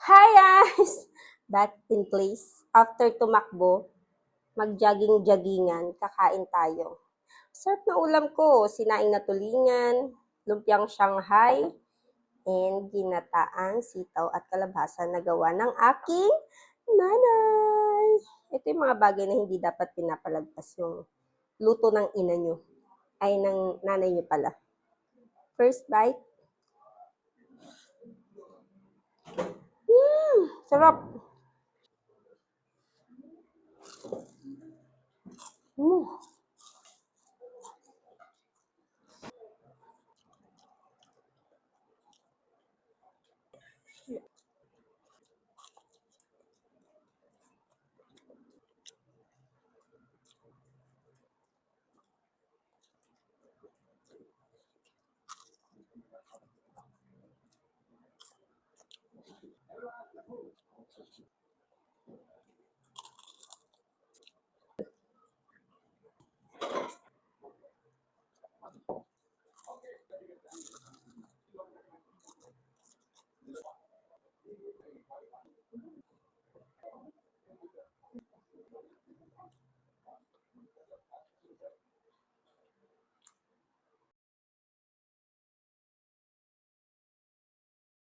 Hi guys! Back in place. After tumakbo, mag-jogging-joggingan, kakain tayo. Sarap na ulam ko, sinaing na tulingan, lumpiang Shanghai, and ginataang sitaw at kalabasa na gawa ng aking nanay. Ito yung mga bagay na hindi dapat pinapalagpas yung luto ng ina nyo. Ay, ng nanay nyo pala. First bite. Sarap.